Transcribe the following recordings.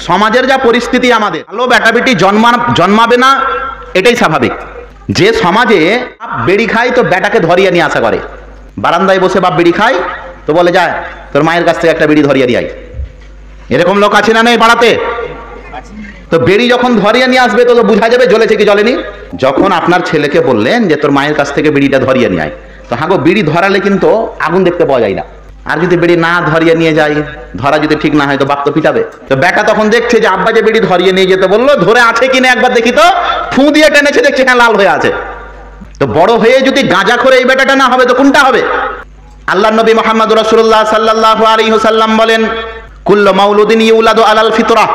সমাজের যা পরিস্থিতি, আমাদের ভালো বেটা বেটি জন্মাবে না, এটাই স্বাভাবিক। যে সমাজে বাপ বেড়ি খায় তো বেটাকে ধরিয়ে নিয়ে আসা করে, বারান্দায় বসে বাপ বিড়ি খায় তো বলে যায় তোর মায়ের কাছ থেকে একটা বিড়ি ধরিয়ে দিয়ে আয়। এরকম লোক আছে না নেই পাড়াতে? তো বেড়ি যখন ধরিয়ে নিয়ে আসবে তো বোঝা যাবে জ্বলেছে কি জ্বলেনি। যখন আপনার ছেলেকে বললেন যে তোর মায়ের কাছ থেকে বিড়িটা ধরিয়ে নিয়ে আয়, তো হাগো বিড়ি ধরালে কিন্তু আগুন দেখতে পাওয়া যায় না। আর যদি বিড়ি না ধরিয়ে নিয়ে যায়, ধরা যদি ঠিক না হয় তো বাপ তো পিটাবে। তো বেটা তখন দেখছে যে আব্বা যে বিড়ি ধরিয়ে নিয়ে যেতে বললো, ধরে আছে কিনা একবার দেখি তো, ফু দিয়ে টেনেছে, দেখছে হ্যাঁ লাল হয়ে আছে। তো বড় হয়ে যদি গাঁজা করে এই বেটাটা না হবে তো কোনটা হবে? আল্লাহ নবী মুহাম্মদ রাসূলুল্লাহ সাল্লাল্লাহু আলাইহি ওয়াসাল্লাম বলেন, কুল্লু মাউলুদিন ইউলাদু আলাল ফিতরাহ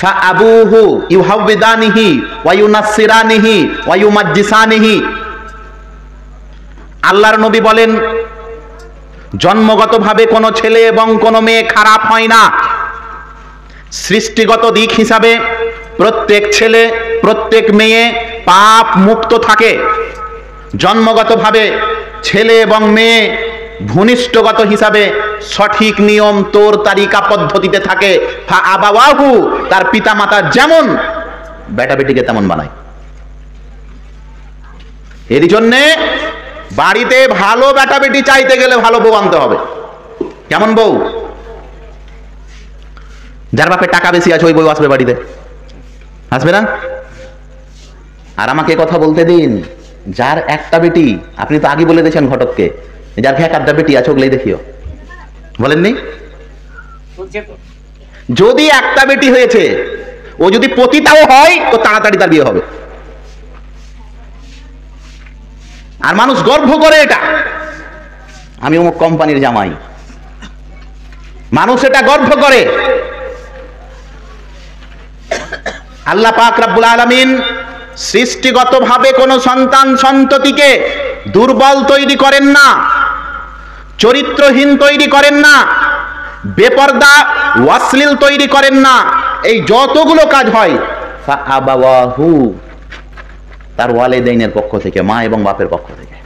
ফাআবুহু ইউহাউবিদানিহি ওয়া ইউনাসসিরানিহি ওয়া ইউমাজ্জিসানিহি। আল্লাহর নবী বলেন, জন্মগতভাবে কোনো ছেলে এবং কোনো মেয়ে খারাপ হয় না। সৃষ্টিগত দিক হিসাবে প্রত্যেক ছেলে প্রত্যেক মেয়ে পাপ মুক্ত থাকে। জন্মগতভাবে ছেলে এবং মেয়ে ভূনিষ্ঠগত হিসাবে সঠিক নিয়ম তোর তারিকা পদ্ধতিতে থাকে। ফা আবাওয়াহু, তার পিতা মাতা যেমন বেটা বেটিকে তেমন বানায়। এর জন্যে বাড়িতে ভালো বেটা বেটি চাইতে গেলে ভালো বউ আনতে হবে। কেমন বউ? যার বাপের টাকা বেশি আছে ওই বউ আসবে বাড়িতে, আসবে না? আর আমাকে কথা বলতে দিন, যার একটা বেটি, আপনি তো আগে বলে দিয়েছেন ঘটককে, যার একটা বেটি আছে ওগুলোই দেখিও, বলেননি? যদি একটা বেটি হয়েছে, ও যদি পতিতাও হয় তো তাড়াতাড়ি তার বিয়ে হবে। আর মানুষ গর্ব করে এটা, আমি অমুক কোম্পানির জামাই, মানুষ এটা গর্ব করে। আল্লাহ পাক রব্বুল আলামিন সৃষ্টিগতভাবে কোনো সন্তান সন্ততিকে দুর্বল তৈরি করেন না, চরিত্রহীন তৈরি করেন না, বেপরদা অশ্লীল তৈরি করেন না। এই যতগুলো কাজ হয় ফাআবাওয়াহু, তার ওয়ালিদাইনের পক্ষ থেকে, মা এবং বাপের পক্ষ থেকে।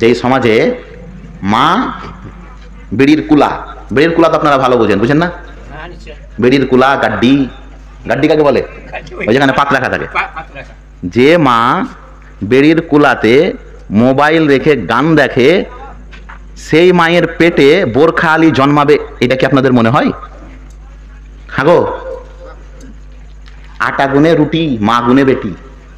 যেই সমাজে মা বিড়ির কুলা, বিড়ির কুলা তো আপনারা ভালো বুঝেন না? বিড়ির কুলা, গাড্ডি, গাড্ডি কাকে বলে? ওই যেখানে পাত রাখা থাকে। যে মা বেড়ির কুলাতে মোবাইল রেখে গান দেখে, সেই মায়ের পেটে বোরখা আলী জন্মাবে, এটা কি আপনাদের মনে হয়? হাগো, আটা গুনে রুটি, মা গুনে বেটি।